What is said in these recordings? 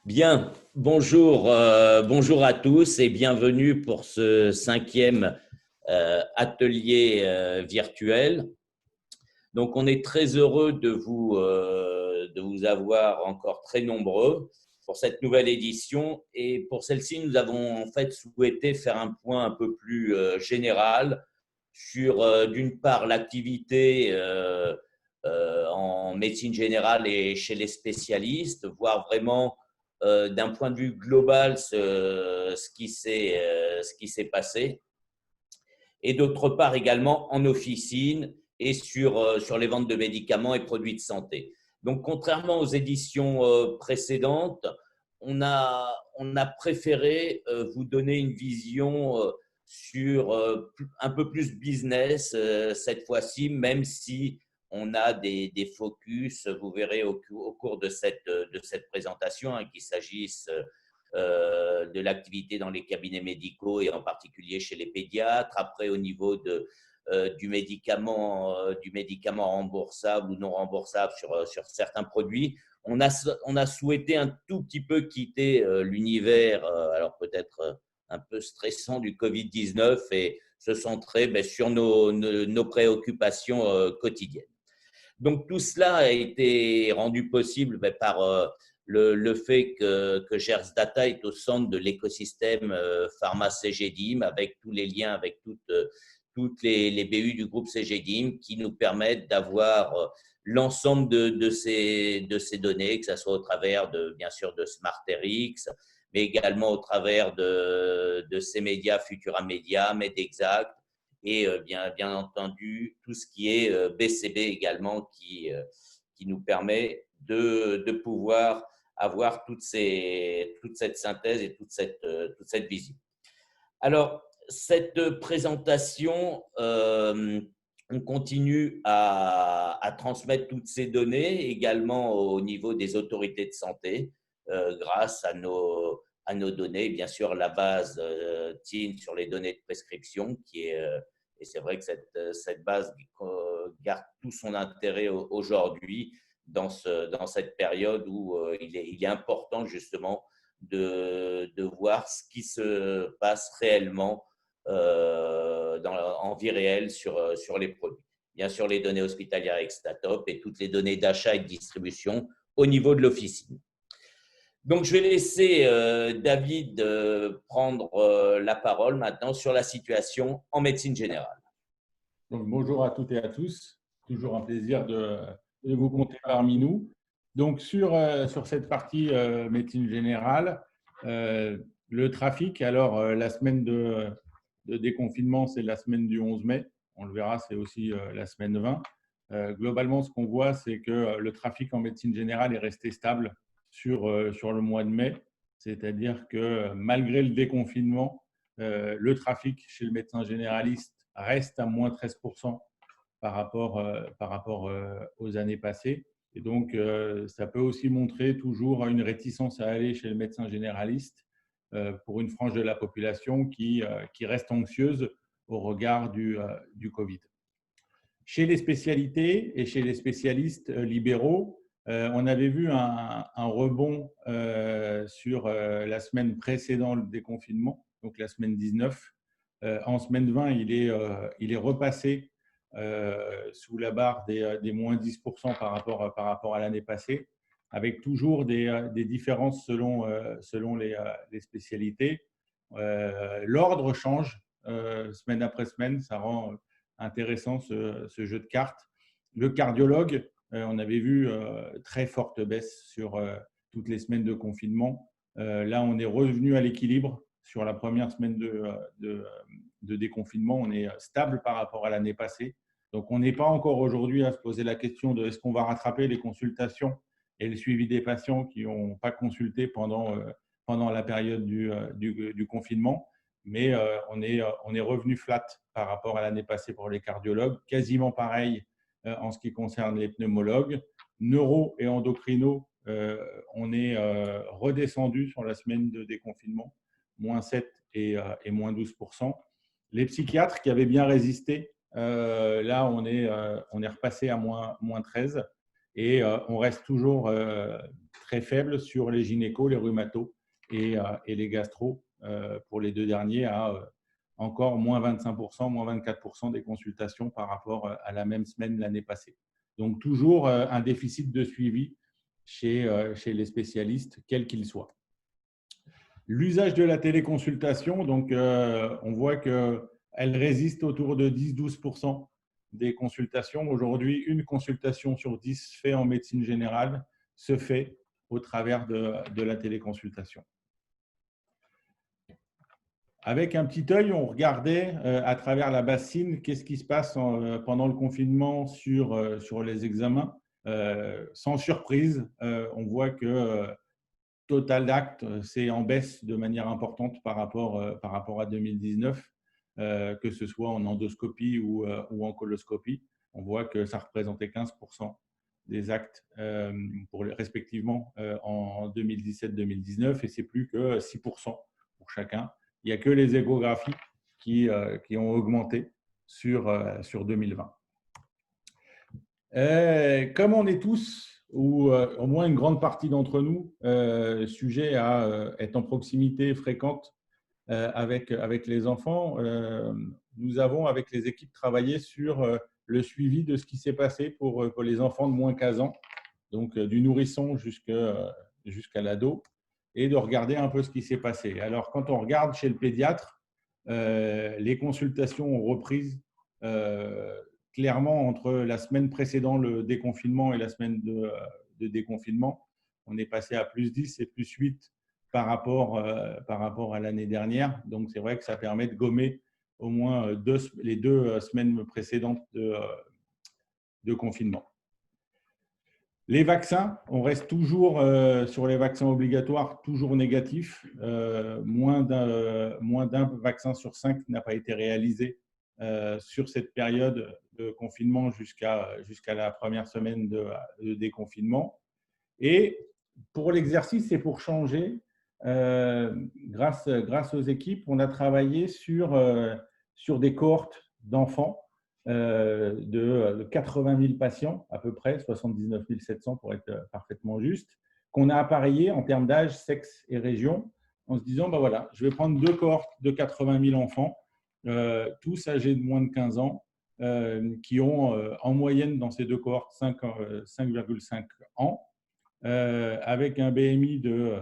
Bien, bonjour, bonjour à tous et bienvenue pour ce cinquième atelier virtuel. Donc, on est très heureux de vous avoir encore très nombreux pour cette nouvelle édition. Et pour celle-ci, nous avons en fait souhaité faire un point un peu plus général sur, d'une part, l'activité en médecine générale et chez les spécialistes, voir vraiment d'un point de vue global ce qui s'est passé, et d'autre part également en officine et sur les ventes de médicaments et produits de santé. Donc, contrairement aux éditions précédentes, on a préféré vous donner une vision sur un peu plus business cette fois-ci, même si on a des focus, vous verrez au cours de cette présentation, hein, qu'il s'agisse de l'activité dans les cabinets médicaux et en particulier chez les pédiatres. Après, au niveau du médicament remboursable ou non remboursable sur certains produits, on a souhaité un tout petit peu quitter l'univers, alors peut-être un peu stressant du Covid-19, et se centrer sur nos préoccupations quotidiennes. Donc tout cela a été rendu possible par le fait que Gers Data est au centre de l'écosystème pharma CGDIM, avec tous les liens avec toutes les BU du groupe CGDIM qui nous permettent d'avoir l'ensemble de ces données, que ce soit au travers bien sûr de SmartRx, mais également au travers de ces médias Futura Media, MedExact, et bien entendu tout ce qui est BCB également qui nous permet de pouvoir avoir toute cette synthèse et toute cette vision. Alors, cette présentation, on continue à transmettre toutes ces données également au niveau des autorités de santé grâce à nos données. Bien sûr, la base TIN sur les données de prescription et c'est vrai que cette base garde tout son intérêt aujourd'hui dans cette période où il est important justement de voir ce qui se passe réellement en vie réelle sur les produits. Bien sûr, les données hospitalières avec Statop et toutes les données d'achat et de distribution au niveau de l'officine. Donc, je vais laisser David prendre la parole maintenant sur la situation en médecine générale. Donc, bonjour à toutes et à tous. Toujours un plaisir de vous compter parmi nous. Donc, sur cette partie médecine générale, le trafic, alors la semaine de déconfinement, c'est la semaine du 11 mai. On le verra, c'est aussi la semaine 20. Globalement, ce qu'on voit, c'est que le trafic en médecine générale est resté stable sur le mois de mai. C'est-à-dire que malgré le déconfinement, le trafic chez le médecin généraliste reste à moins 13% par rapport aux années passées. Et donc, ça peut aussi montrer toujours une réticence à aller chez le médecin généraliste pour une frange de la population qui reste anxieuse au regard du Covid. Chez les spécialités et chez les spécialistes libéraux, on avait vu un rebond sur la semaine précédant le déconfinement, donc la semaine 19. En semaine 20, il est repassé sous la barre des moins 10% par rapport à l'année passée, avec toujours des différences selon les spécialités. L'ordre change semaine après semaine, ça rend intéressant ce jeu de cartes. Le cardiologue, on avait vu très forte baisse sur toutes les semaines de confinement. Là, on est revenu à l'équilibre sur la première semaine de déconfinement. On est stable par rapport à l'année passée. Donc, on n'est pas encore aujourd'hui à se poser la question de est-ce qu'on va rattraper les consultations et le suivi des patients qui n'ont pas consulté pendant la période du confinement. Mais on est revenu flat par rapport à l'année passée pour les cardiologues, quasiment pareil en ce qui concerne les pneumologues. Neuro et endocrino, on est redescendu sur la semaine de déconfinement, moins 7 et moins 12%. Les psychiatres qui avaient bien résisté, là, on est repassé à moins 13 et on reste toujours très faible sur les gynécos, les rhumatos et les gastro, pour les deux derniers, à encore moins 25%, moins 24% des consultations par rapport à la même semaine l'année passée. Donc, toujours un déficit de suivi chez les spécialistes, quels qu'ils soient. L'usage de la téléconsultation, donc, on voit qu'elle résiste autour de 10-12% des consultations. Aujourd'hui, une consultation sur 10 faite en médecine générale se fait au travers de la téléconsultation. Avec un petit œil, on regardait à travers la bassine qu'est-ce qui se passe pendant le confinement sur les examens. Sans surprise, on voit que total d'actes, c'est en baisse de manière importante par rapport à 2019, que ce soit en endoscopie ou en coloscopie. On voit que ça représentait 15% des actes respectivement en 2017-2019 et c'est plus que 6% pour chacun. Il n'y a que les échographies qui ont augmenté sur 2020. Comme on est tous, ou au moins une grande partie d'entre nous, sujets à être en proximité fréquente avec les enfants, nous avons, avec les équipes, travaillé sur le suivi de ce qui s'est passé pour les enfants de moins 15 ans, donc du nourrisson jusqu'à l'ado, et de regarder un peu ce qui s'est passé. Alors, quand on regarde chez le pédiatre, les consultations ont repris clairement entre la semaine précédant le déconfinement et la semaine de déconfinement. On est passé à plus 10 et plus 8 par rapport à l'année dernière. Donc, c'est vrai que ça permet de gommer au moins les deux semaines précédentes de confinement. Les vaccins, on reste toujours sur les vaccins obligatoires, toujours négatifs. Moins d'un vaccin sur 5 n'a pas été réalisé sur cette période de confinement jusqu'à la première semaine de déconfinement. Et pour l'exercice et pour changer, grâce aux équipes, on a travaillé sur des cohortes d'enfants de 80 000 patients, à peu près, 79 700 pour être parfaitement juste, qu'on a appareillé en termes d'âge, sexe et région, en se disant, ben voilà, je vais prendre deux cohortes de 80 000 enfants, tous âgés de moins de 15 ans, qui ont en moyenne dans ces deux cohortes 5,5 ans, avec un BMI de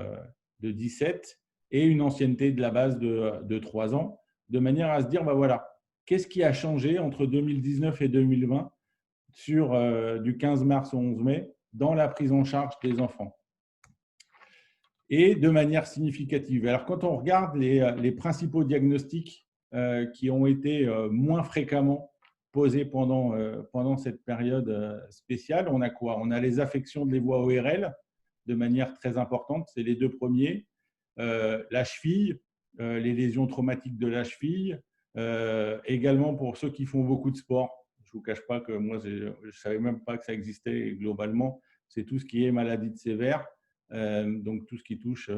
17 et une ancienneté de la base de 3 ans, de manière à se dire, ben voilà, qu'est-ce qui a changé entre 2019 et 2020 sur du 15 mars au 11 mai dans la prise en charge des enfants et de manière significative. Alors, quand on regarde les principaux diagnostics qui ont été moins fréquemment posés pendant cette période spéciale, on a quoi? On a les affections de les voies ORL de manière très importante, c'est les deux premiers. La cheville, les lésions traumatiques de la cheville, également pour ceux qui font beaucoup de sport. Je ne vous cache pas que moi, je ne savais même pas que ça existait globalement. C'est tout ce qui est maladie de sévère, donc tout ce qui touche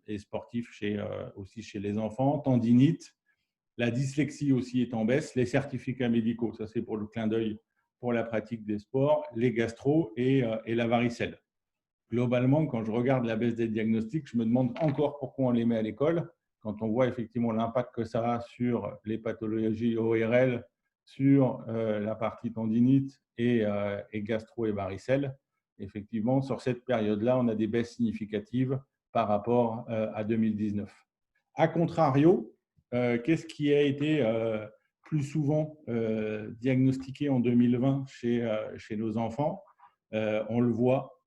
les sportifs aussi chez les enfants, tendinite. La dyslexie aussi est en baisse. Les certificats médicaux, ça c'est pour le clin d'œil pour la pratique des sports, les gastro et la varicelle. Globalement, quand je regarde la baisse des diagnostics, je me demande encore pourquoi on les met à l'école, quand on voit effectivement l'impact que ça a sur les pathologies ORL, sur la partie tendinite et gastro et varicelle. Effectivement, sur cette période-là, on a des baisses significatives par rapport à 2019. A contrario, qu'est-ce qui a été plus souvent diagnostiqué en 2020 chez nos enfants? On le voit.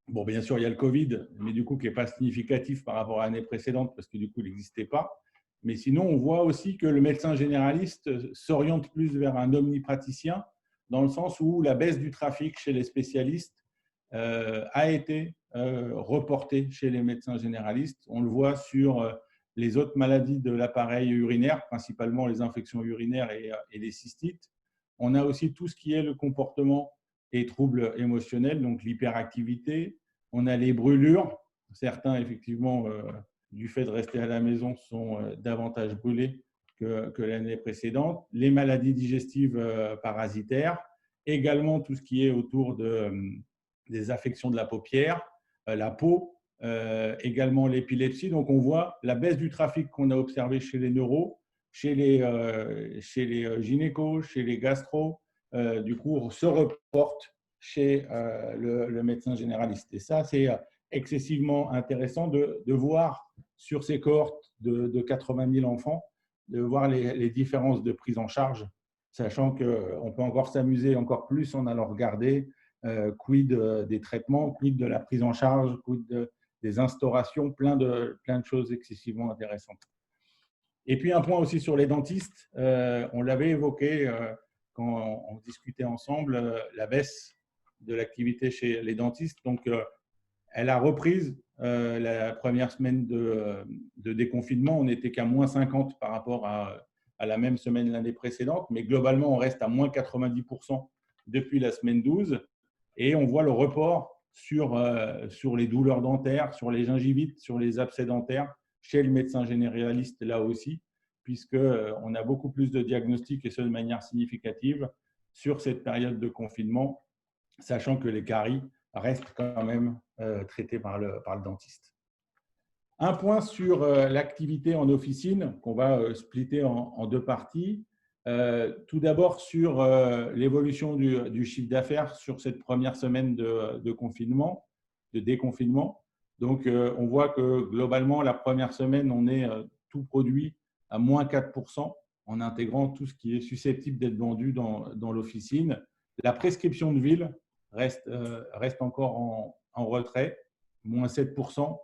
Bon, bien sûr, il y a le Covid, mais du coup, qui n'est pas significatif par rapport à l'année précédente parce que du coup, il n'existait pas. Mais sinon, on voit aussi que le médecin généraliste s'oriente plus vers un omnipraticien dans le sens où la baisse du trafic chez les spécialistes a été reportée chez les médecins généralistes. On le voit sur les autres maladies de l'appareil urinaire, principalement les infections urinaires et les cystites. On a aussi tout ce qui est le comportement et troubles émotionnels, donc l'hyperactivité. On a les brûlures. Certains, effectivement, du fait de rester à la maison, sont davantage brûlés que l'année précédente. Les maladies digestives parasitaires. Également, tout ce qui est autour des affections de la paupière. la peau, également l'épilepsie. Donc, on voit la baisse du trafic qu'on a observé chez les neuros, chez les gynécos, chez les gastro, du coup, se reporte chez le médecin généraliste. Et ça, c'est excessivement intéressant de voir sur ces cohortes de 80 000 enfants, de voir les différences de prise en charge, sachant qu'on peut encore s'amuser encore plus en allant regarder quid des traitements, quid de la prise en charge, quid des instaurations, plein de choses excessivement intéressantes. Et puis un point aussi sur les dentistes, on l'avait évoqué quand on discutait ensemble, la baisse de l'activité chez les dentistes. Donc, elle a reprise la première semaine de déconfinement. On n'était qu'à moins 50 par rapport à la même semaine l'année précédente, mais globalement, on reste à moins 90% depuis la semaine 12. Et on voit le report sur les douleurs dentaires, sur les gingivites, sur les abcès dentaires, chez le médecin généraliste là aussi, puisqu'on a beaucoup plus de diagnostics et ce de manière significative sur cette période de confinement, sachant que les caries restent quand même traitées par le dentiste. Un point sur l'activité en officine qu'on va splitter en deux parties. Tout d'abord sur l'évolution du chiffre d'affaires sur cette première semaine de confinement, de déconfinement. Donc, on voit que globalement, la première semaine, on est tout produit à moins 4% en intégrant tout ce qui est susceptible d'être vendu dans l'officine. La prescription de ville reste encore en retrait, moins 7%,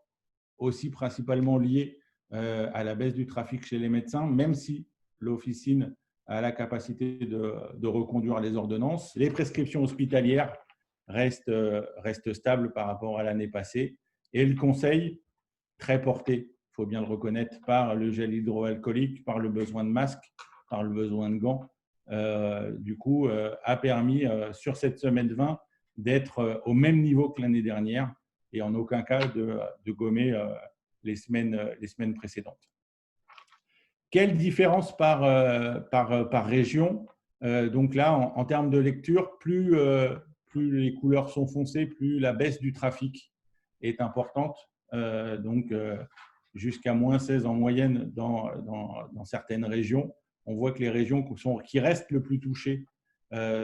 aussi principalement lié à la baisse du trafic chez les médecins, même si l'officine a la capacité de reconduire les ordonnances. Les prescriptions hospitalières restent stables par rapport à l'année passée. Et le conseil, très porté, il faut bien le reconnaître, par le gel hydroalcoolique, par le besoin de masques, par le besoin de gants, du coup, a permis sur cette semaine 20 d'être au même niveau que l'année dernière et en aucun cas de gommer les semaines précédentes. Quelle différence par région? Donc là, en termes de lecture, plus les couleurs sont foncées, plus la baisse du trafic est importante. Donc, jusqu'à moins 16 en moyenne dans certaines régions. On voit que les régions qui restent le plus touchées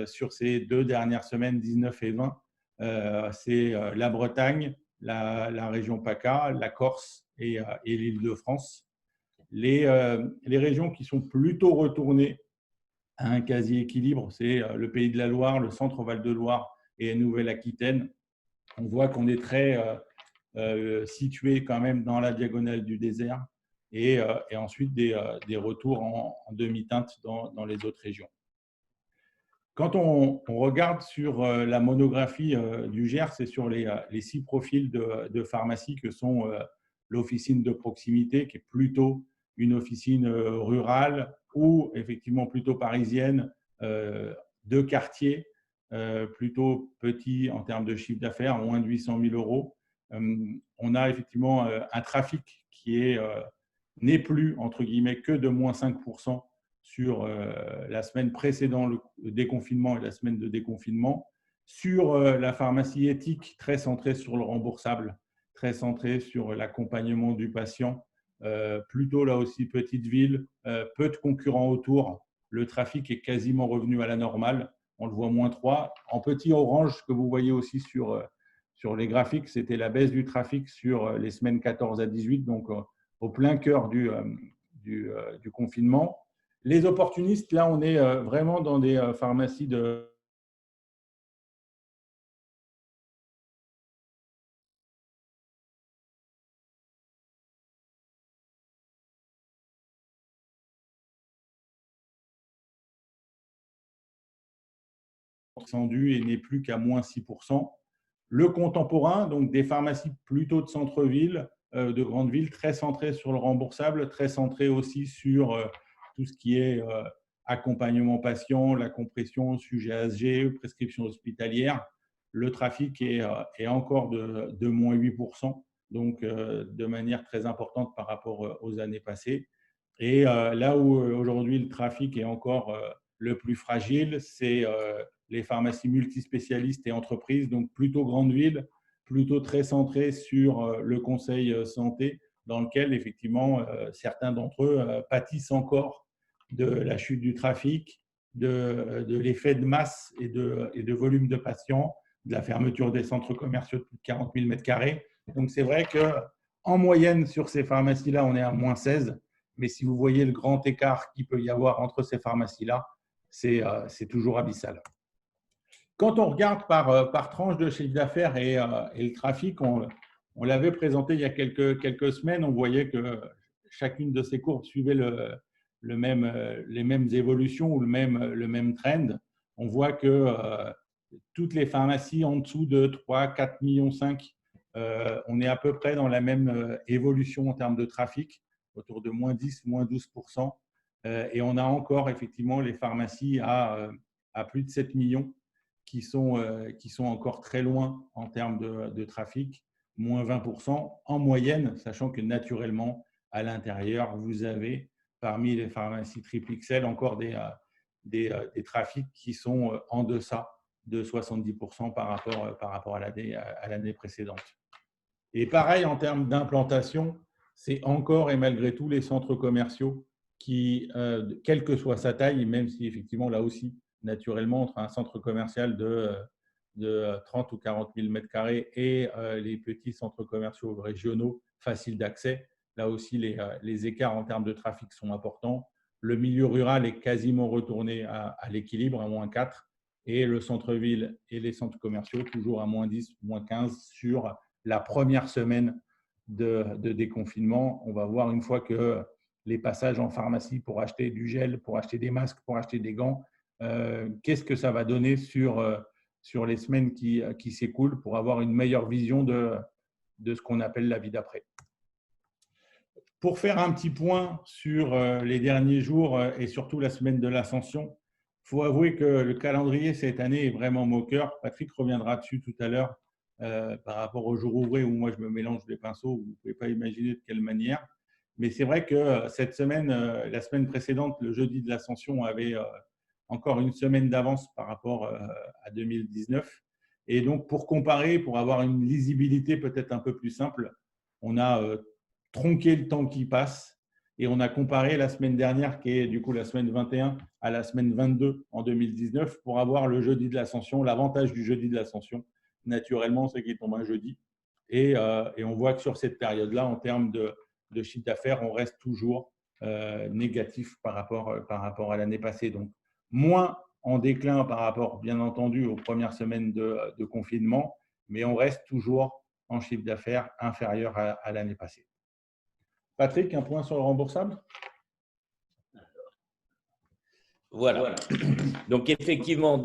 sur ces 2 dernières semaines, 19 et 20, c'est la Bretagne, la région PACA, la Corse et l'Île-de-France. Les régions qui sont plutôt retournées à un quasi-équilibre, c'est le Pays de la Loire, le Centre Val-de-Loire et la Nouvelle-Aquitaine. On voit qu'on est très situé quand même dans la diagonale du désert et ensuite des retours en demi-teinte dans les autres régions. Quand on regarde sur la monographie du Gers et sur les 6 profils de pharmacie que sont l'officine de proximité, qui est plutôt une officine rurale ou effectivement plutôt parisienne, de quartier, plutôt petit en termes de chiffre d'affaires, moins de 800 000 euros. On a effectivement un trafic qui n'est plus, entre guillemets, que de moins 5% sur la semaine précédant le déconfinement et la semaine de déconfinement. Sur la pharmacie éthique, très centrée sur le remboursable, très centrée sur l'accompagnement du patient, plutôt là aussi petite ville, peu de concurrents autour. Le trafic est quasiment revenu à la normale. On le voit moins 3. En petit orange, que vous voyez aussi sur les graphiques, c'était la baisse du trafic sur les semaines 14 à 18, donc au plein cœur du confinement. Les opportunistes, là, on est vraiment dans des pharmacies de descendu et n'est plus qu'à moins 6%. Le contemporain, donc des pharmacies plutôt de centre-ville, de grandes villes, très centrées sur le remboursable, très centrées aussi sur tout ce qui est accompagnement patient, la compression, sujet ASG, prescription hospitalière. Le trafic est encore de moins 8%, donc de manière très importante par rapport aux années passées. Et là où aujourd'hui le trafic est encore le plus fragile, c'est les pharmacies multispécialistes et entreprises, donc plutôt grandes villes, plutôt très centré sur le conseil santé, dans lequel, effectivement, certains d'entre eux pâtissent encore de la chute du trafic, de l'effet de masse et de volume de patients, de la fermeture des centres commerciaux de plus de 40 000 m². Donc, c'est vrai qu'en moyenne, sur ces pharmacies-là, on est à -16. Mais si vous voyez le grand écart qu'il peut y avoir entre ces pharmacies-là, c'est toujours abyssal. Quand on regarde par tranche de chiffre d'affaires et le trafic, on l'avait présenté il y a quelques semaines, on voyait que chacune de ces courbes suivait les mêmes évolutions ou le même trend. On voit que toutes les pharmacies en dessous de 3-4,5 millions, on est à peu près dans la même évolution en termes de trafic, autour de -10, -12%. Et on a encore effectivement les pharmacies à plus de 7 millions qui sont encore très loin en termes de trafic, -20% en moyenne, sachant que naturellement, à l'intérieur, vous avez parmi les pharmacies triple XL encore des trafics qui sont en deçà de 70% par rapport à l'année précédente. Et pareil, en termes d'implantation, c'est encore et malgré tout les centres commerciaux qui, quelle que soit sa taille, même si effectivement là aussi, naturellement, entre un centre commercial de 30 ou 40 000 m² et les petits centres commerciaux régionaux faciles d'accès, là aussi, les écarts en termes de trafic sont importants. Le milieu rural est quasiment retourné à l'équilibre, à -4, et le centre-ville et les centres commerciaux toujours à -10, -15 sur la première semaine de déconfinement. On va voir une fois que les passages en pharmacie pour acheter du gel, pour acheter des masques, pour acheter des gants, qu'est-ce que ça va donner sur les semaines qui s'écoulent pour avoir une meilleure vision de ce qu'on appelle la vie d'après. Pour faire un petit point sur les derniers jours et surtout la semaine de l'Ascension, il faut avouer que le calendrier cette année est vraiment moqueur. Patrick reviendra dessus tout à l'heure par rapport au jour ouvré où moi je me mélange les pinceaux. Vous ne pouvez pas imaginer de quelle manière. Mais c'est vrai que cette semaine, la semaine précédente, le jeudi de l'Ascension, avait encore une semaine d'avance par rapport à 2019. Et donc, pour comparer, pour avoir une lisibilité peut-être un peu plus simple, on a tronqué le temps qui passe et on a comparé la semaine dernière, qui est du coup la semaine 21, à la semaine 22 en 2019 pour avoir le jeudi de l'Ascension. L'avantage du jeudi de l'Ascension, naturellement, c'est qu'il tombe un jeudi. Et on voit que sur cette période-là, en termes de chiffre d'affaires, on reste toujours négatif par rapport à l'année passée. Donc, moins en déclin par rapport, bien entendu, aux premières semaines de confinement, mais on reste toujours en chiffre d'affaires inférieur à l'année passée. Patrick, un point sur le remboursable ? Voilà. Donc, effectivement,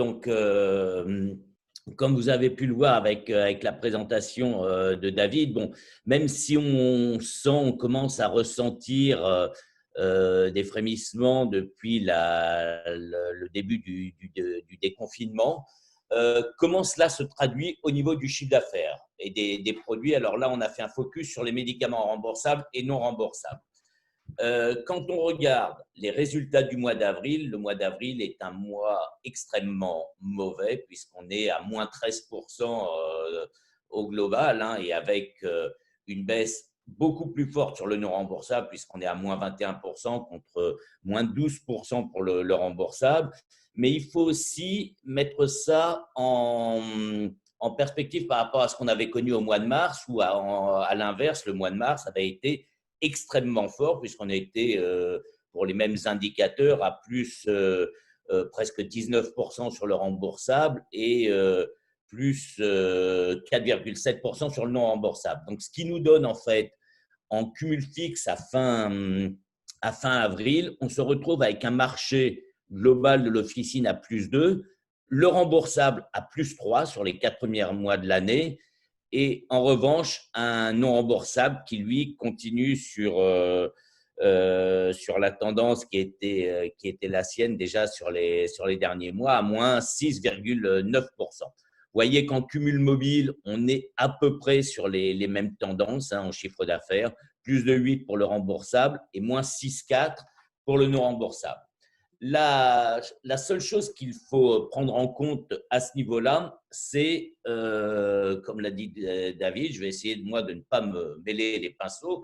comme vous avez pu le voir avec la présentation de David, bon, même si on commence à ressentir des frémissements depuis le début du déconfinement, comment cela se traduit au niveau du chiffre d'affaires et des produits. Alors là, on a fait un focus sur les médicaments remboursables et non remboursables. Quand on regarde les résultats du mois d'avril, le mois d'avril est un mois extrêmement mauvais puisqu'on est à -13% au global et avec une baisse beaucoup plus forte sur le non remboursable puisqu'on est à -21% contre -12% pour le remboursable. Mais il faut aussi mettre ça en perspective par rapport à ce qu'on avait connu au mois de mars où à l'inverse, le mois de mars avait été extrêmement fort puisqu'on a été pour les mêmes indicateurs à plus presque 19% sur le remboursable et plus 4,7% sur le non remboursable. Donc, ce qui nous donne en fait en cumul fixe à fin avril, on se retrouve avec un marché global de l'officine à +2, le remboursable à +3 sur les 4 premiers mois de l'année. Et en revanche, un non remboursable qui, lui, continue sur la tendance qui était la sienne déjà sur les derniers mois, à -6,9%. Vous voyez qu'en cumul mobile, on est à peu près sur les mêmes tendances en chiffre d'affaires, +2,8 pour le remboursable et -6,4 pour le non remboursable. La seule chose qu'il faut prendre en compte à ce niveau-là, c'est, comme l'a dit David, je vais essayer de moi de ne pas me mêler les pinceaux,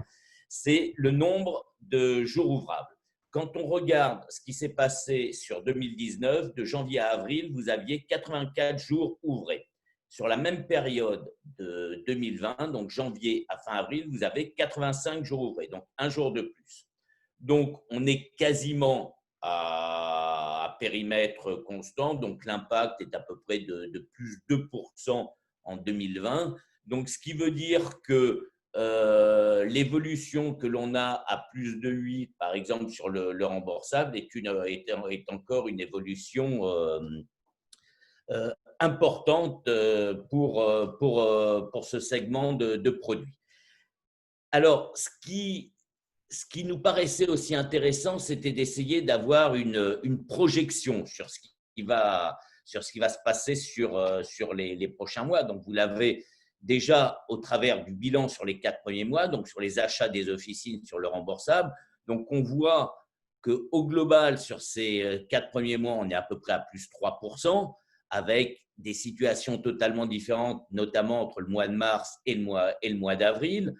c'est le nombre de jours ouvrables. Quand on regarde ce qui s'est passé sur 2019, de janvier à avril, vous aviez 84 jours ouvrés. Sur la même période de 2020, donc janvier à fin avril, vous avez 85 jours ouvrés, donc un jour de plus. Donc, on est quasiment à périmètre constant, donc l'impact est à peu près de plus 2% en 2020. Donc, ce qui veut dire que l'évolution que l'on a à plus de 8, par exemple, sur le remboursable, est encore une évolution importante pour ce segment de produits. Alors, ce qui nous paraissait aussi intéressant, c'était d'essayer d'avoir une projection sur ce qui va se passer sur les prochains mois. Donc, vous l'avez déjà au travers du bilan sur les 4 premiers mois, donc sur les achats des officines, sur le remboursable. Donc, on voit qu'au global, sur ces 4 premiers mois, on est à peu près à plus 3%, avec des situations totalement différentes, notamment entre le mois de mars et le mois d'avril,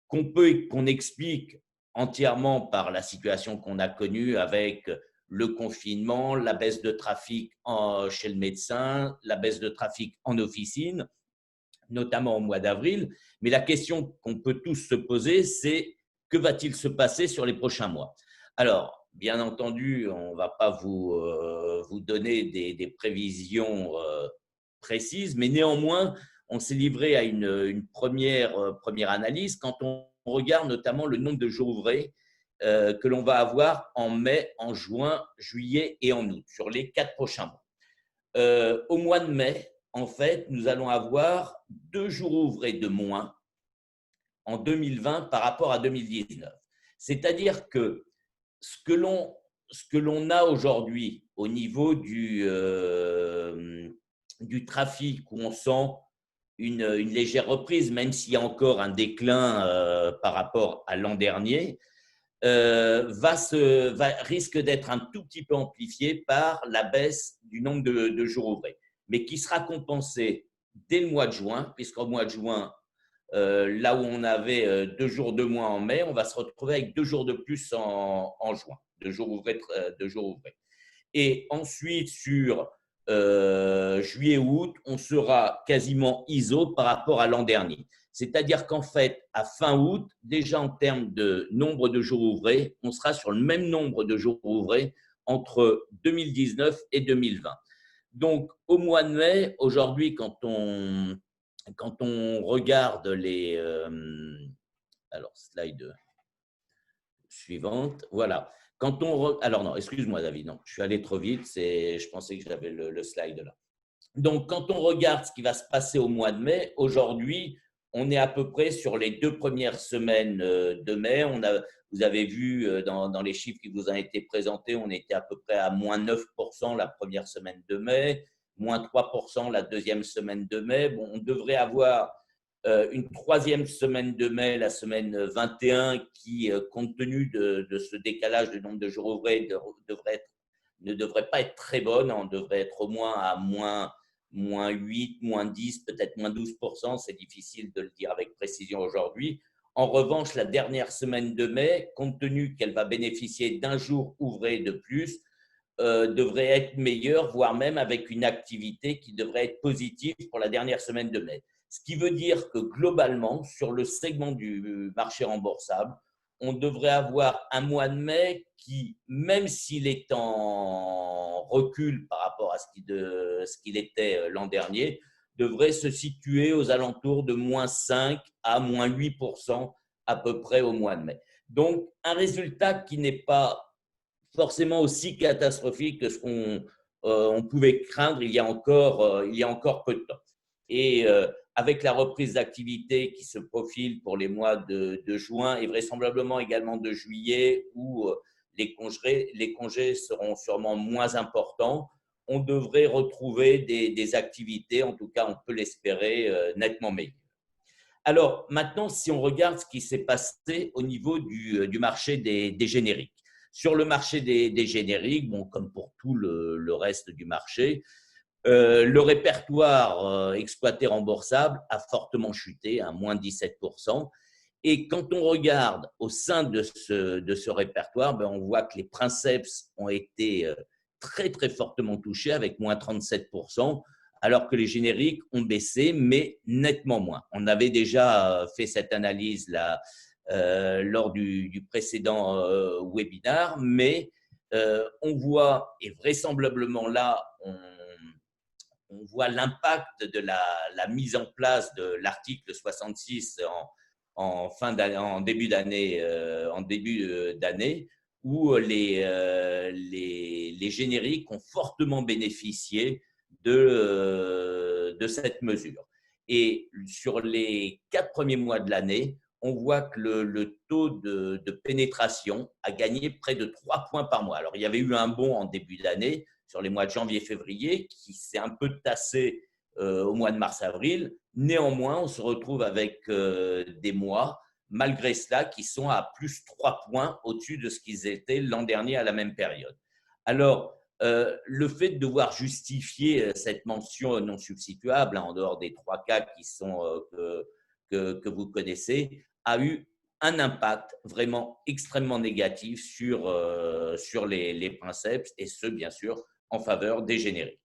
qu'on explique entièrement par la situation qu'on a connue avec le confinement, la baisse de trafic chez le médecin, la baisse de trafic en officine, notamment au mois d'avril. Mais la question qu'on peut tous se poser, c'est que va-t-il se passer sur les prochains mois? Alors, bien entendu, on ne va pas vous donner des prévisions précises, mais néanmoins, on s'est livré à une première analyse quand on regarde notamment le nombre de jours ouvrés que l'on va avoir en mai, en juin, juillet et en août, sur les 4 prochains mois. Au mois de mai, en fait, nous allons avoir 2 jours ouvrés de moins en 2020 par rapport à 2019. C'est-à-dire que ce que l'on a aujourd'hui au niveau du trafic, où on sent une légère reprise, même s'il y a encore un déclin par rapport à l'an dernier, risque d'être un tout petit peu amplifié par la baisse du nombre de jours ouvrés, mais qui sera compensé dès le mois de juin, puisqu'au mois de juin, là où on avait 2 jours de moins en mai, on va se retrouver avec 2 jours de plus en juin, 2 jours ouvrés. Et ensuite, sur juillet-août, on sera quasiment ISO par rapport à l'an dernier. C'est-à-dire qu'en fait, à fin août, déjà en termes de nombre de jours ouvrés, on sera sur le même nombre de jours ouvrés entre 2019 et 2020. Donc, au mois de mai, aujourd'hui, quand on regarde les… alors, slide suivante, voilà. Alors non, excuse-moi David, non, je suis allé trop vite, je pensais que j'avais le slide là. Donc, quand on regarde ce qui va se passer au mois de mai, aujourd'hui, on est à peu près sur les 2 premières semaines de mai. Vous avez vu dans les chiffres qui vous ont été présentés, on était à peu près à moins 9% la première semaine de mai, moins 3% la deuxième semaine de mai. Bon, on devrait avoir une troisième semaine de mai, la semaine 21, qui, compte tenu de ce décalage de nombre de jours ouvrés, ne devrait pas être très bonne. On devrait être au moins à moins 8, moins 10, peut-être moins 12%. C'est difficile de le dire avec précision aujourd'hui. En revanche, la dernière semaine de mai, compte tenu qu'elle va bénéficier d'un jour ouvré de plus, devrait être meilleure, voire même avec une activité qui devrait être positive pour la dernière semaine de mai. Ce qui veut dire que globalement, sur le segment du marché remboursable, on devrait avoir un mois de mai qui, même s'il est en recul par rapport à ce qu'il était l'an dernier, devrait se situer aux alentours de moins 5 à moins 8% à peu près au mois de mai. Donc, un résultat qui n'est pas forcément aussi catastrophique que ce qu'on pouvait craindre il y a encore peu de temps. Et avec la reprise d'activité qui se profile pour les mois de juin et vraisemblablement également de juillet, où les congés seront sûrement moins importants, on devrait retrouver des activités, en tout cas on peut l'espérer, nettement meilleures. Alors maintenant, si on regarde ce qui s'est passé au niveau du marché des génériques. Sur le marché des génériques, bon, comme pour tout le reste du marché, le répertoire exploité remboursable a fortement chuté, à moins 17%. Et quand on regarde au sein de ce répertoire, ben on voit que les princeps ont été très, très fortement touchés, avec moins 37%, alors que les génériques ont baissé, mais nettement moins. On avait déjà fait cette analyse là, lors du précédent webinaire, mais on voit, et vraisemblablement là, on voit l'impact de la mise en place de l'article 66 en début d'année, où les génériques ont fortement bénéficié de cette mesure. Et sur les 4 premiers mois de l'année, on voit que le taux de pénétration a gagné près de 3 points par mois. Alors, il y avait eu un bond en début d'année sur les mois de janvier-février qui s'est un peu tassé au mois de mars-avril. Néanmoins, on se retrouve avec des mois, malgré cela, qui sont à plus 3 points au-dessus de ce qu'ils étaient l'an dernier à la même période. Alors, le fait de devoir justifier cette mention non substituable, en dehors des 3 cas qui sont, que vous connaissez, a eu un impact vraiment extrêmement négatif sur les princeps, et ce, bien sûr, en faveur des génériques.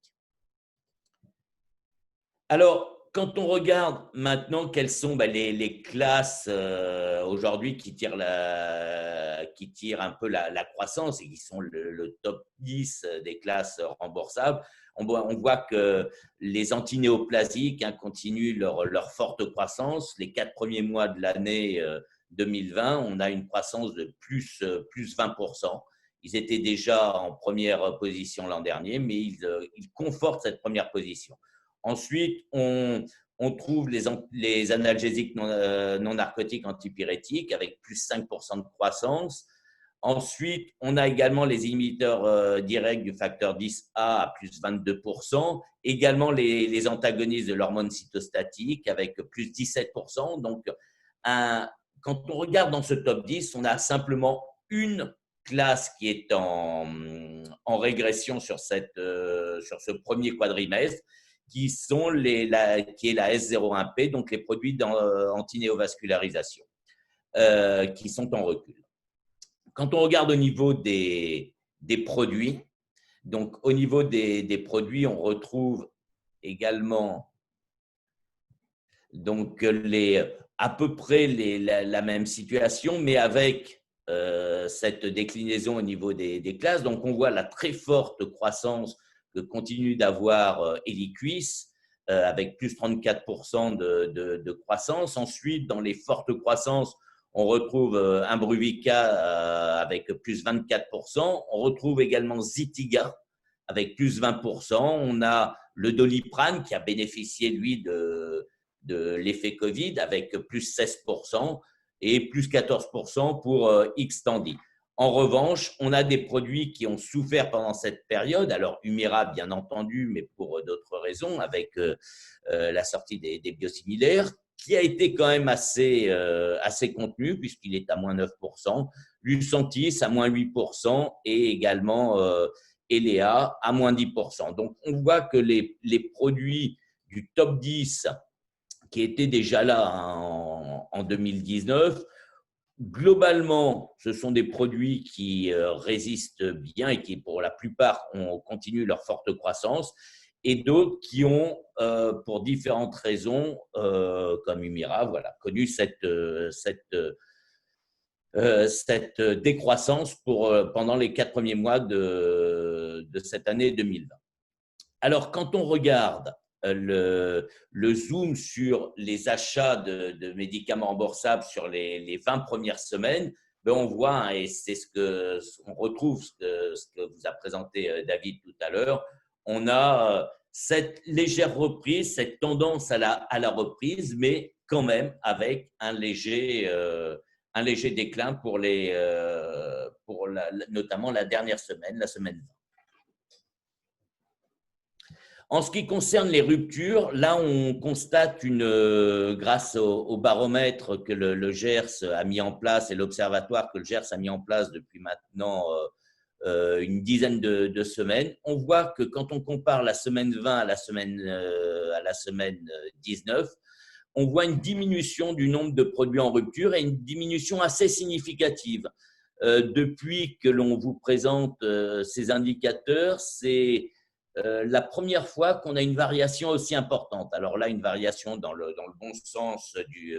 Alors, quand on regarde maintenant quelles sont les classes aujourd'hui qui tirent un peu la croissance et qui sont le top 10 des classes remboursables, on voit que les antinéoplasiques continuent leur forte croissance. Les 4 premiers mois de l'année 2020, on a une croissance de plus 20%. Ils étaient déjà en première position l'an dernier, mais ils confortent cette première position. Ensuite, on trouve les analgésiques non narcotiques antipyrétiques avec plus 5% de croissance. Ensuite, on a également les inhibiteurs directs du facteur 10A à plus 22%. Également les antagonistes de l'hormone cytostatique avec plus 17%. Donc, quand on regarde dans ce top 10, on a simplement une classe qui est en régression sur ce premier quadrimestre, qui est la S01P, donc les produits d'antinéovascularisation, qui sont en recul. Quand on regarde au niveau des produits, donc au niveau des produits, on retrouve également donc à peu près la même situation, mais avec cette déclinaison au niveau des classes. Donc, on voit la très forte croissance que continue d'avoir Eliquis, avec plus 34% de croissance. Ensuite, dans les fortes croissances, on retrouve Imbruvica avec plus 24%. On retrouve également Zytiga avec plus 20%. On a le Doliprane qui a bénéficié, lui, de l'effet Covid avec plus 16% et plus 14% pour Xtandi. En revanche, on a des produits qui ont souffert pendant cette période. Alors, Humira, bien entendu, mais pour d'autres raisons, avec la sortie des biosimilaires, qui a été quand même assez contenu, puisqu'il est à moins 9%. Lucentis à moins 8% et également Elea à moins 10%. Donc, on voit que les produits du top 10 qui étaient déjà là en 2019, globalement, ce sont des produits qui résistent bien et qui, pour la plupart, continuent leur forte croissance, et d'autres qui ont, pour différentes raisons, comme Humira, connu cette décroissance pendant les 4 premiers mois de cette année 2020. Alors, quand on regarde le zoom sur les achats de médicaments remboursables sur les 20 premières semaines, on voit, et c'est on retrouve ce que vous a présenté David tout à l'heure, on a cette légère reprise, cette tendance à la reprise, mais quand même avec un léger déclin pour notamment la dernière semaine, la semaine 20. En ce qui concerne les ruptures, là, on constate grâce au baromètre que le GERS a mis en place et l'observatoire que le GERS a mis en place depuis maintenant une dizaine de semaines, on voit que quand on compare la semaine 20 à la semaine 19, on voit une diminution du nombre de produits en rupture et une diminution assez significative. Depuis que l'on vous présente ces indicateurs, c'est la première fois qu'on a une variation aussi importante. Alors là, une variation dans le bon sens du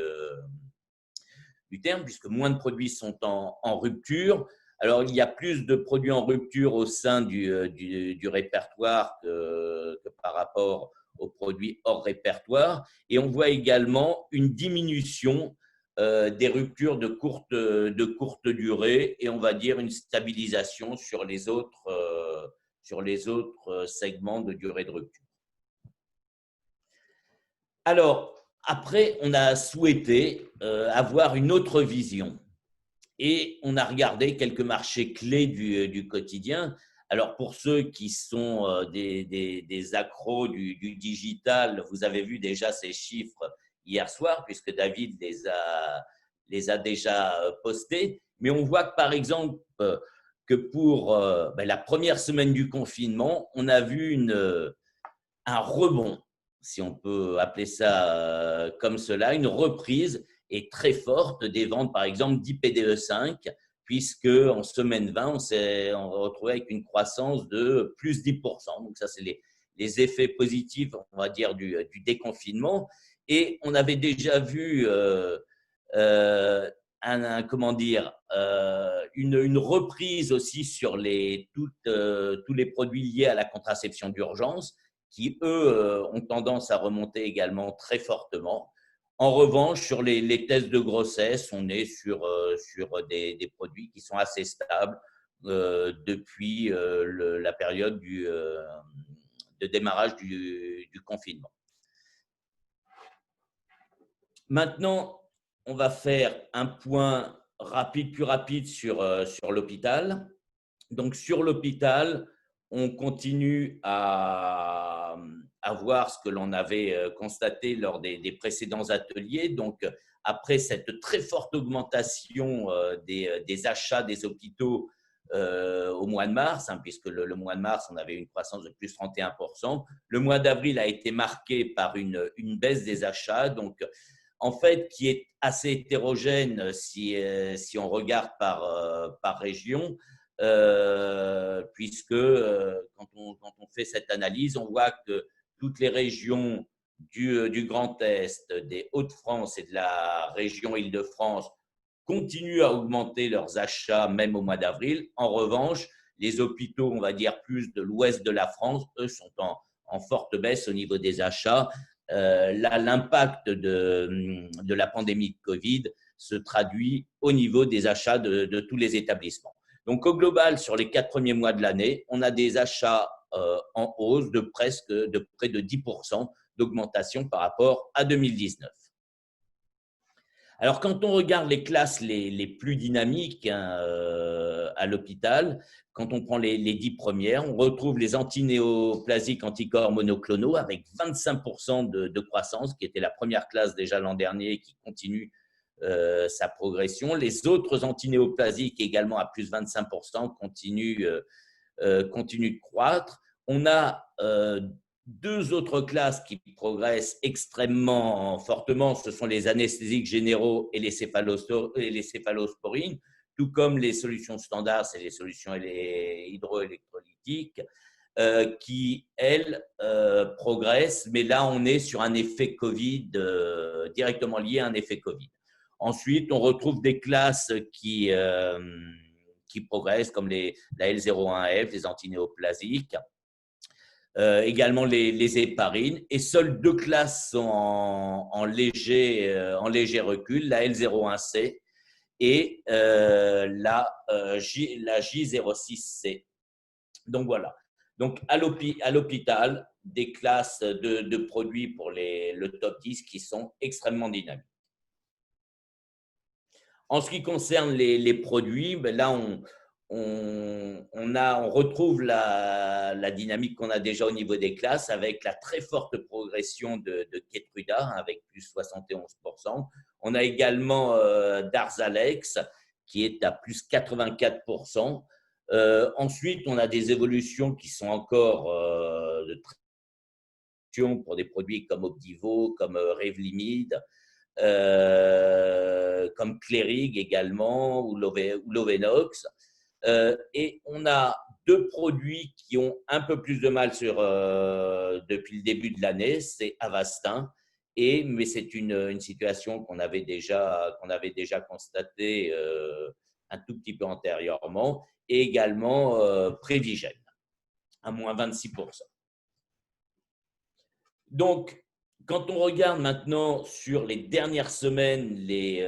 terme, puisque moins de produits sont en rupture. Alors, il y a plus de produits en rupture au sein du répertoire que par rapport aux produits hors répertoire. Et on voit également une diminution des ruptures de courte durée et on va dire une stabilisation sur les autres segments de durée de rupture. Alors, après, on a souhaité avoir une autre vision et on a regardé quelques marchés clés du quotidien. Alors, pour ceux qui sont des accros du digital, vous avez vu déjà ces chiffres hier soir, puisque David les a déjà postés. Mais on voit que, par exemple, que pour la première semaine du confinement, on a vu un rebond, si on peut appeler ça comme cela, une reprise est très forte des ventes, par exemple, d'IPDE5, puisque en semaine 20, on s'est retrouvé avec une croissance de plus 10%. Donc ça, c'est les effets positifs, on va dire, du déconfinement. Et on avait déjà vu une reprise aussi sur tous les produits liés à la contraception d'urgence, qui, eux, ont tendance à remonter également très fortement. En revanche, sur les tests de grossesse, on est sur des produits qui sont assez stables depuis la période de démarrage du confinement. Maintenant, on va faire un point plus rapide sur l'hôpital. Donc, sur l'hôpital, on continue à voir ce que l'on avait constaté lors des précédents ateliers. Donc, après cette très forte augmentation des achats des hôpitaux au mois de mars, puisque le mois de mars, on avait une croissance de plus 31%. Le mois d'avril a été marqué par une baisse des achats, donc en fait, qui est assez hétérogène si on regarde par région. Puisque quand on fait cette analyse, on voit que toutes les régions du Grand Est, des Hauts-de-France et de la région Île-de-France continuent à augmenter leurs achats même au mois d'avril. En revanche, les hôpitaux, on va dire plus de l'ouest de la France, eux sont en forte baisse au niveau des achats. Là, l'impact de la pandémie de Covid se traduit au niveau des achats de tous les établissements. Donc, au global, sur les 4 premiers mois de l'année, on a des achats en hausse de près de 10% d'augmentation par rapport à 2019. Alors, quand on regarde les classes les plus dynamiques à l'hôpital, quand on prend les 10 premières, on retrouve les antinéoplasiques anticorps monoclonaux avec 25% de croissance, qui était la première classe déjà l'an dernier et qui continue sa progression. Les autres antinéoplasiques également à plus 25% continuent de croître. On a deux autres classes qui progressent extrêmement fortement, ce sont les anesthésiques généraux et les céphalosporines, tout comme les solutions standards, c'est les solutions hydroélectrolytiques, qui, elles, progressent, mais là, on est sur un effet Covid, directement lié à un effet Covid. Ensuite, on retrouve des classes qui progressent, comme la L01F, les antinéoplasiques, également les héparines, et seules deux classes sont en léger recul, la L01C et la J06C. Donc voilà. Donc à l'hôpital, des classes de produits pour le top 10 qui sont extrêmement dynamiques. En ce qui concerne les produits, là on retrouve la dynamique qu'on a déjà au niveau des classes avec la très forte progression de Keytruda avec plus 71%. On a également Darzalex qui est à plus 84%. Ensuite, on a des évolutions qui sont encore de pour des produits comme Opdivo, comme Revlimid, comme Clerig également, ou Lovenox. Et on a deux produits qui ont un peu plus de mal depuis le début de l'année, c'est Avastin, mais c'est une situation qu'on avait déjà constatée un tout petit peu antérieurement, et également Prévigène, à moins 26%. Donc, quand on regarde maintenant sur les dernières semaines les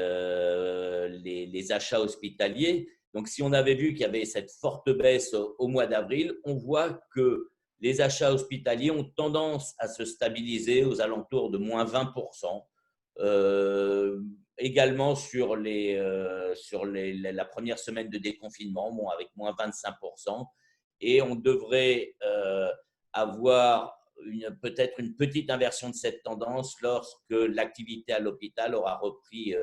achats hospitaliers, donc si on avait vu qu'il y avait cette forte baisse au mois d'avril, on voit que les achats hospitaliers ont tendance à se stabiliser aux alentours de moins 20%. Également sur la première semaine de déconfinement, bon, avec moins 25%. Et on devrait avoir peut-être une petite inversion de cette tendance lorsque l'activité à l'hôpital aura repris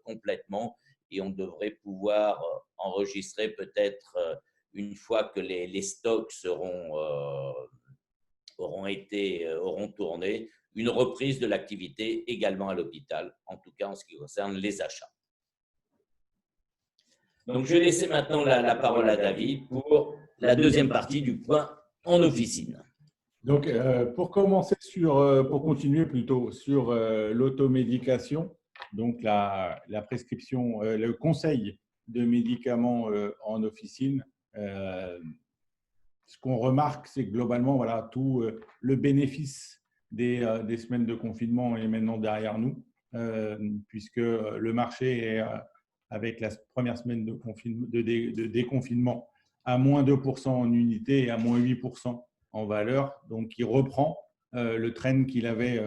complètement, et on devrait pouvoir enregistrer peut-être une fois que les stocks auront tourné, une reprise de l'activité également à l'hôpital, en tout cas en ce qui concerne les achats. Donc, je vais laisser maintenant la parole à David pour la deuxième partie du point en officine. Donc, pour continuer plutôt sur l'automédication, donc la prescription, le conseil de médicaments en officine, ce qu'on remarque, c'est que globalement, voilà, tout le bénéfice des semaines de confinement est maintenant derrière nous, puisque le marché est, avec la première semaine de déconfinement, à moins 2% en unité et à moins 8% en valeur. Donc, il reprend le trend qu'il avait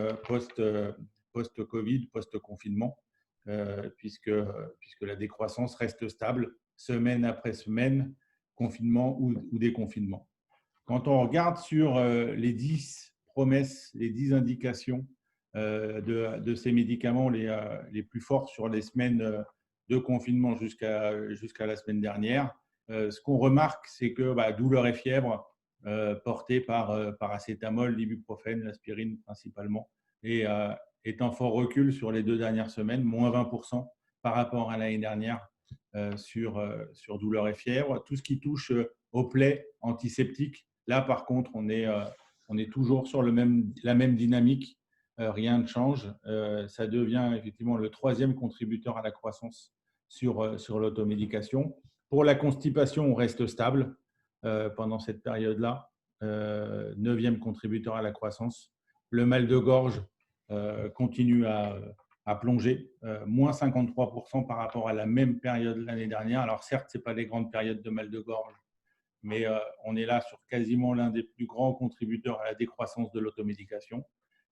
post-Covid, post-confinement, puisque la décroissance reste stable semaine après semaine, confinement ou déconfinement. Quand on regarde sur les 10 promesses, les 10 indications de ces médicaments les plus forts sur les semaines de confinement jusqu'à la semaine dernière, ce qu'on remarque, c'est que douleur et fièvre portées par paracétamol, l'ibuprofène, l'aspirine principalement, et est en fort recul sur les 2 dernières semaines, moins 20% par rapport à l'année dernière sur douleur et fièvre. Tout ce qui touche aux plaies antiseptiques, là par contre, on est toujours sur la même dynamique, rien ne change. Ça devient effectivement le 3e contributeur à la croissance sur l'automédication. Pour la constipation, on reste stable pendant cette période-là, 9e contributeur à la croissance. Le mal de gorge continue à plonger, moins 53% par rapport à la même période l'année dernière. Alors certes, ce n'est pas des grandes périodes de mal de gorge, mais on est là sur quasiment l'un des plus grands contributeurs à la décroissance de l'automédication.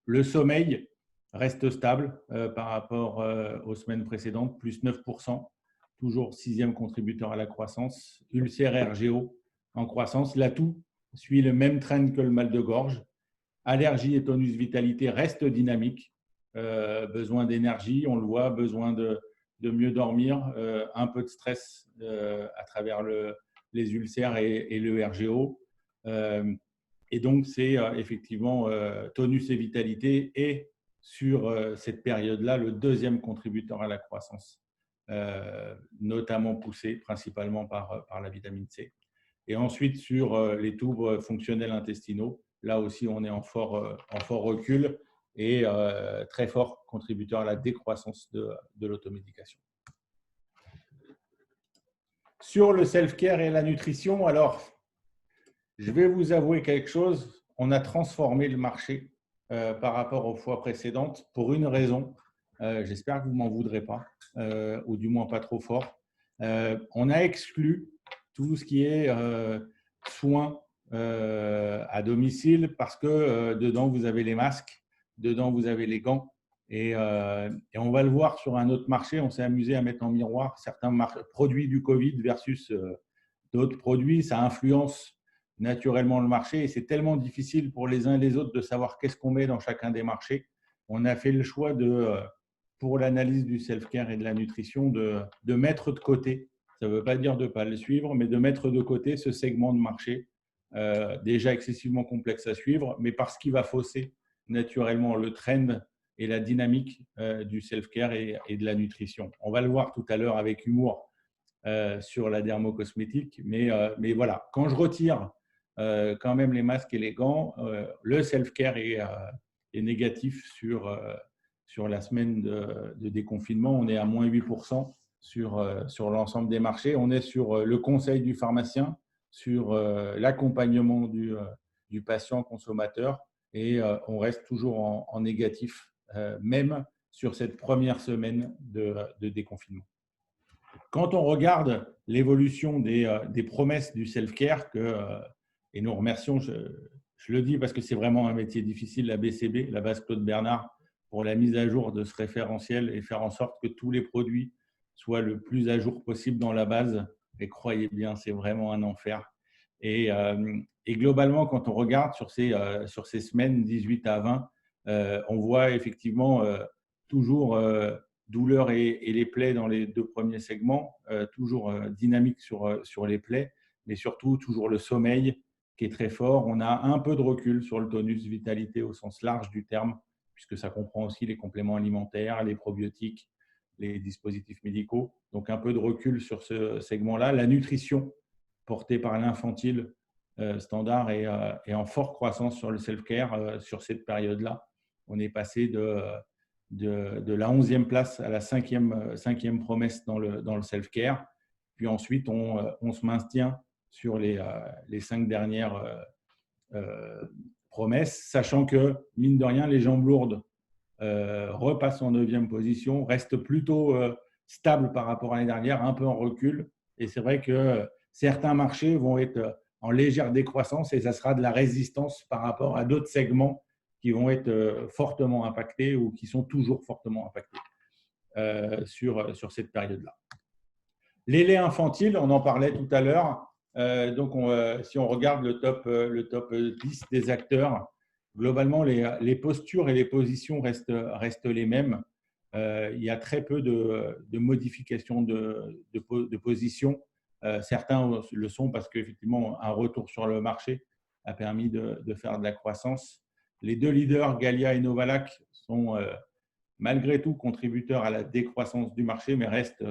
Le sommeil reste stable par rapport aux semaines précédentes, plus 9%, toujours 6e contributeur à la croissance. Ulcère RGO en croissance. L'atout suit le même trend que le mal de gorge. Allergie et tonus vitalité restent dynamiques. Besoin d'énergie, on le voit, besoin de mieux dormir, un peu de stress à travers les ulcères et le RGO. Et donc, c'est effectivement tonus et vitalité et sur cette période-là, le 2e contributeur à la croissance, notamment poussé principalement par la vitamine C. Et ensuite, sur les troubles fonctionnels intestinaux, là aussi, on est en fort recul et très fort contributeur à la décroissance de l'automédication. Sur le self-care et la nutrition, alors, je vais vous avouer quelque chose. On a transformé le marché par rapport aux fois précédentes pour une raison. J'espère que vous ne m'en voudrez pas, ou du moins pas trop fort. On a exclu tout ce qui est soins à domicile parce que dedans, vous avez les masques, dedans, vous avez les gants. Et on va le voir sur un autre marché. On s'est amusé à mettre en miroir certains produits du Covid versus d'autres produits. Ça influence naturellement le marché et c'est tellement difficile pour les uns et les autres de savoir qu'est-ce qu'on met dans chacun des marchés. On a fait le choix pour l'analyse du self-care et de la nutrition de mettre de côté, ça ne veut pas dire de ne pas le suivre, mais de mettre de côté ce segment de marché déjà excessivement complexe à suivre, mais parce qu'il va fausser naturellement le trend et la dynamique du self-care et de la nutrition. On va le voir tout à l'heure avec humour sur la dermocosmétique, mais voilà, quand je retire quand même les masques et les gants, le self-care est négatif sur la semaine de déconfinement. On est à moins 8% sur l'ensemble des marchés. On est sur le conseil du pharmacien, sur l'accompagnement du patient consommateur et on reste toujours en négatif, même sur cette première semaine de déconfinement. Quand on regarde l'évolution des promesses du self-care, et nous remercions, je le dis parce que c'est vraiment un métier difficile, la BCB, la base Claude Bernard, pour la mise à jour de ce référentiel et faire en sorte que tous les produits soient le plus à jour possible dans la base. Et croyez bien, c'est vraiment un enfer. Et globalement, quand on regarde sur ces semaines 18 à 20, on voit effectivement toujours douleur et les plaies dans les deux premiers segments, toujours dynamique sur les plaies, mais surtout toujours le sommeil qui est très fort. On a un peu de recul sur le tonus vitalité au sens large du terme, puisque ça comprend aussi les compléments alimentaires, les probiotiques, les dispositifs médicaux. Donc un peu de recul sur ce segment-là. La nutrition portée par l'infantile standard est en forte croissance sur le self-care sur cette période-là. On est passé de la 11e place à la 5e promesse dans le self-care. Puis ensuite, on se maintient sur les 5 dernières promesses, sachant que, mine de rien, les jambes lourdes repassent en 9e position, restent plutôt stables par rapport à l'année dernière, un peu en recul. Et c'est vrai que certains marchés vont être en légère décroissance et ça sera de la résistance par rapport à d'autres segments qui vont être fortement impactés ou qui sont toujours fortement impactés sur cette période-là. Les laits infantiles, on en parlait tout à l'heure. Donc, si on regarde le top 10 des acteurs, globalement, les postures et les positions restent les mêmes. Il y a très peu de modifications de position. Certains le sont parce qu'effectivement, un retour sur le marché a permis de faire de la croissance. Les deux leaders, Gallia et Novalac, sont malgré tout contributeurs à la décroissance du marché, mais restent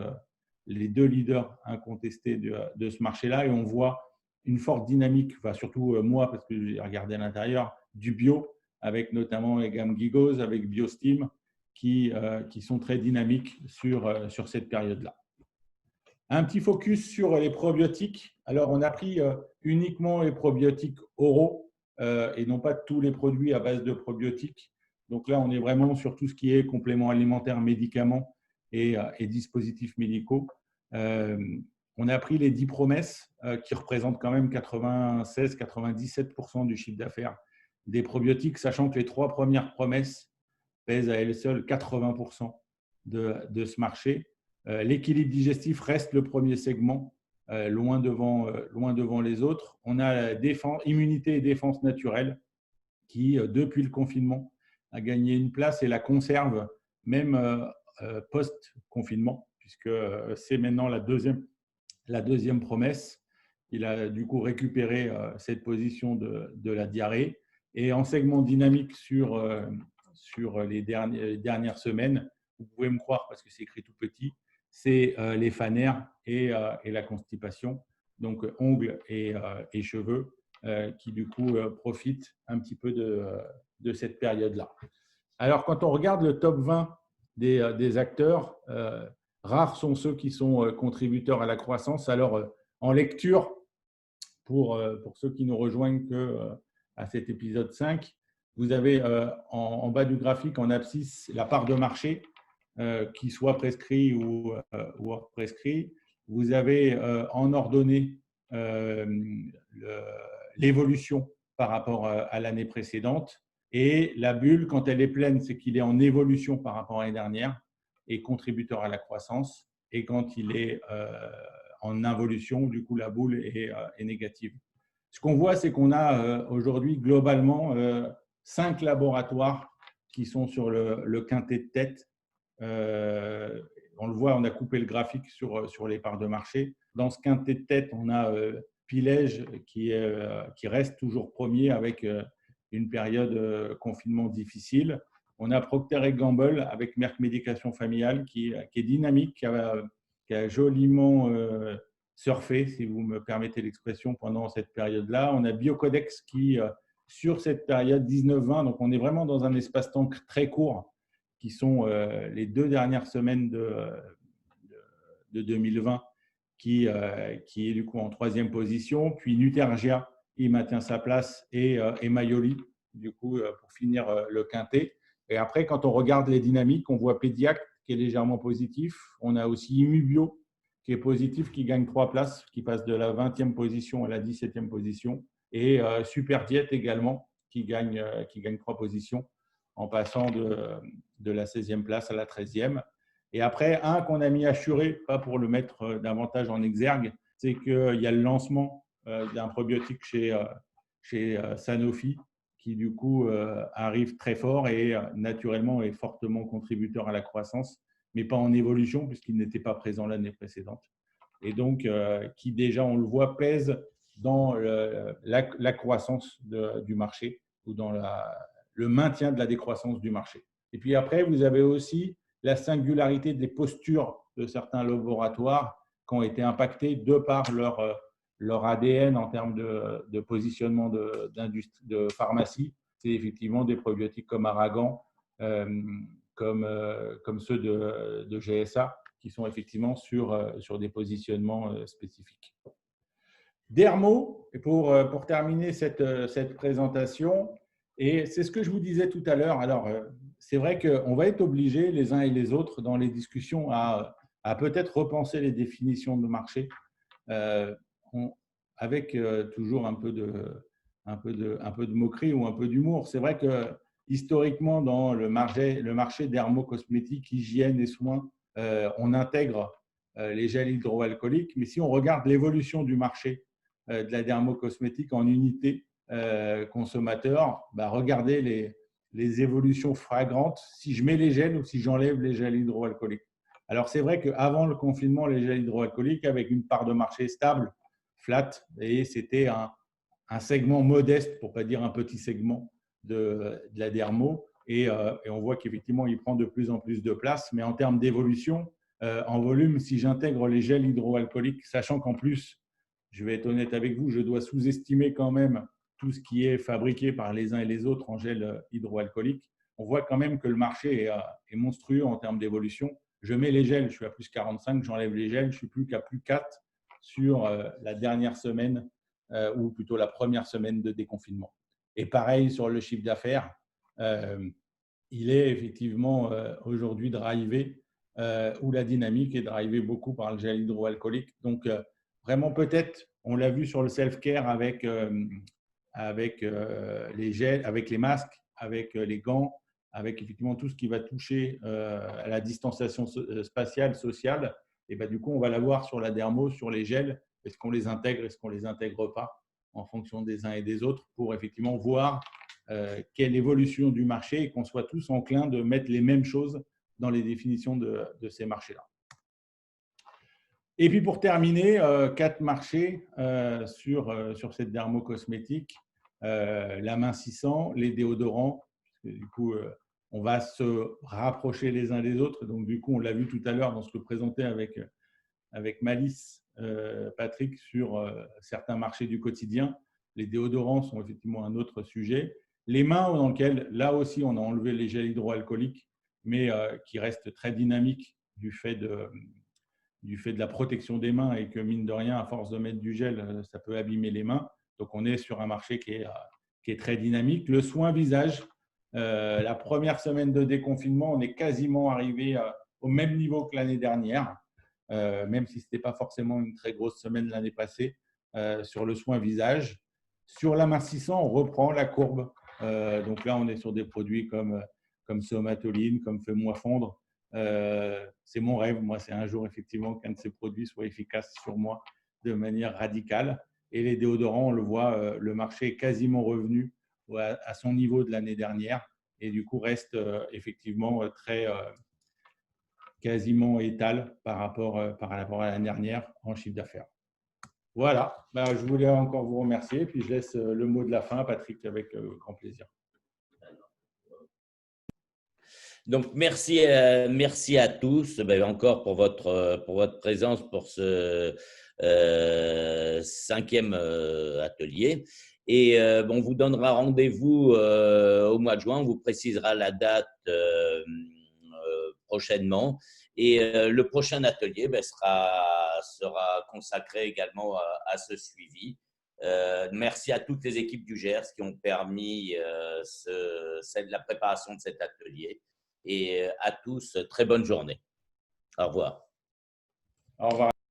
les deux leaders incontestés de ce marché-là. Et on voit une forte dynamique, enfin surtout moi, parce que j'ai regardé à l'intérieur, du bio, avec notamment les gammes Gigos, avec BioSteam, qui sont très dynamiques sur cette période-là. Un petit focus sur les probiotiques. Alors, on a pris uniquement les probiotiques oraux et non pas tous les produits à base de probiotiques. Donc là, on est vraiment sur tout ce qui est compléments alimentaires, médicaments et dispositifs médicaux. On a pris les 10 promesses qui représentent quand même 96-97% du chiffre d'affaires des probiotiques, sachant que les 3 premières promesses pèsent à elles seules 80% de ce marché. L'équilibre digestif reste le premier segment, loin devant les autres. On a immunité et défense naturelle qui, depuis le confinement, a gagné une place et la conserve même post-confinement, puisque c'est maintenant la deuxième promesse. Il a du coup récupéré cette position de la diarrhée. Et en segment dynamique sur les dernières semaines, vous pouvez me croire parce que c'est écrit tout petit, c'est les fanères et la constipation, donc ongles et cheveux, qui du coup profitent un petit peu de cette période-là. Alors, quand on regarde le top 20 des acteurs, rares sont ceux qui sont contributeurs à la croissance. Alors, en lecture, pour ceux qui nous rejoignent qu'à cet épisode 5, vous avez en bas du graphique, en abscisse, la part de marché qui soit prescrit ou hors prescrit. Vous avez en ordonnée l'évolution par rapport à l'année précédente. Et la bulle, quand elle est pleine, c'est qu'il est en évolution par rapport à l'année dernière et contributeur à la croissance. Et quand il est en involution. Du coup, la boule est négative. Ce qu'on voit, c'est qu'on a aujourd'hui globalement 5 laboratoires qui sont sur le quintet de tête. On le voit, on a coupé le graphique sur les parts de marché. Dans ce quintet de tête, on a Pilège qui reste toujours premier avec une période confinement difficile. On a Procter & Gamble avec Merck Médication Familiale qui est dynamique, qui a joliment surfé, si vous me permettez l'expression, pendant cette période-là. On a Biocodex qui, sur cette période 19-20, donc on est vraiment dans un espace-temps très court, qui sont les 2 dernières semaines de 2020, qui est du coup en 3e position. Puis Nutergia, il maintient sa place, et Mayoli, du coup, pour finir le quintet. Et après, quand on regarde les dynamiques, on voit Pédiac qui est légèrement positif. On a aussi Immubio qui est positif, qui gagne 3 places, qui passe de la 20e position à la 17e position. Et Superdiet également, qui gagne 3 positions en passant de la 16e place à la 13e. Et après, un qu'on a mis assuré, pas pour le mettre davantage en exergue, c'est qu'il y a le lancement d'un probiotique chez Sanofi qui, du coup, arrive très fort et naturellement est fortement contributeur à la croissance, mais pas en évolution puisqu'il n'était pas présent l'année précédente. Et donc, qui déjà, on le voit, pèse dans la croissance du marché ou dans le maintien de la décroissance du marché. Et puis après, vous avez aussi la singularité des postures de certains laboratoires qui ont été impactés de par leur ADN en termes de positionnement de pharmacie. C'est effectivement des probiotiques comme Aragan, comme ceux de GSA, qui sont effectivement sur des positionnements spécifiques. Dermo, pour terminer cette présentation, et c'est ce que je vous disais tout à l'heure. Alors, c'est vrai qu'on va être obligés, les uns et les autres, dans les discussions, à peut-être repenser les définitions de marché, avec toujours un peu de moquerie ou un peu d'humour. C'est vrai que historiquement, dans le marché dermo-cosmétique, hygiène et soins, on intègre les gels hydroalcooliques. Mais si on regarde l'évolution du marché de la dermo-cosmétique en unité consommateur, regardez les évolutions flagrantes si je mets les gels ou si j'enlève les gels hydroalcooliques. Alors, c'est vrai qu'avant le confinement, les gels hydroalcooliques, avec une part de marché stable, flat, et c'était un segment modeste, pour ne pas dire un petit segment de la dermo. Et on voit qu'effectivement, il prend de plus en plus de place. Mais en termes d'évolution, en volume, si j'intègre les gels hydroalcooliques, sachant qu'en plus, je vais être honnête avec vous, je dois sous-estimer quand même tout ce qui est fabriqué par les uns et les autres en gel hydroalcoolique, on voit quand même que le marché est monstrueux en termes d'évolution. Je mets les gels, je suis à plus 45, j'enlève les gels, je suis plus qu'à plus 4 sur la dernière semaine, ou plutôt la première semaine de déconfinement. Et pareil sur le chiffre d'affaires, il est effectivement aujourd'hui drivé, où la dynamique est drivée beaucoup par le gel hydroalcoolique. Donc, vraiment, peut-être, on l'a vu sur le self-care avec les gels, avec les masques, avec les gants, avec effectivement tout ce qui va toucher à la distanciation spatiale, sociale. Et du coup, on va l'avoir sur la dermo, sur les gels. Est-ce qu'on les intègre, est-ce qu'on ne les intègre pas en fonction des uns et des autres pour effectivement voir quelle évolution du marché et qu'on soit tous enclins de mettre les mêmes choses dans les définitions de ces marchés-là. Et puis pour terminer, 4 marchés sur cette dermo-cosmétique, l'amincissant, les déodorants, puisque du coup, on va se rapprocher les uns des autres. Donc du coup, on l'a vu tout à l'heure dans ce que présentait avec Malice, Patrick, sur certains marchés du quotidien. Les déodorants sont effectivement un autre sujet. Les mains, dans lequel, là aussi, on a enlevé les gels hydroalcooliques, mais qui restent très dynamiques du fait de la protection des mains et que, mine de rien, à force de mettre du gel, ça peut abîmer les mains. Donc, on est sur un marché qui est très dynamique. Le soin visage, la première semaine de déconfinement, on est quasiment arrivé au même niveau que l'année dernière, même si ce n'était pas forcément une très grosse semaine l'année passée, sur le soin visage. Sur l'amincissant, on reprend la courbe. Donc là, on est sur des produits comme Somatoline, comme Fais-moi fondre, C'est mon rêve. Moi, c'est un jour, effectivement, qu'un de ces produits soit efficace sur moi de manière radicale. Et les déodorants, on le voit, le marché est quasiment revenu à son niveau de l'année dernière et du coup reste effectivement très quasiment étal par rapport à l'année dernière en chiffre d'affaires. Voilà, je voulais encore vous remercier, puis je laisse le mot de la fin à Patrick avec grand plaisir. Donc, merci à tous encore pour votre présence pour ce 5e atelier. Et on vous donnera rendez-vous au mois de juin. On vous précisera la date prochainement. Et le prochain atelier sera consacré également à ce suivi. Merci à toutes les équipes du GERS qui ont permis la préparation de cet atelier. Et à tous, très bonne journée. Au revoir. Au revoir.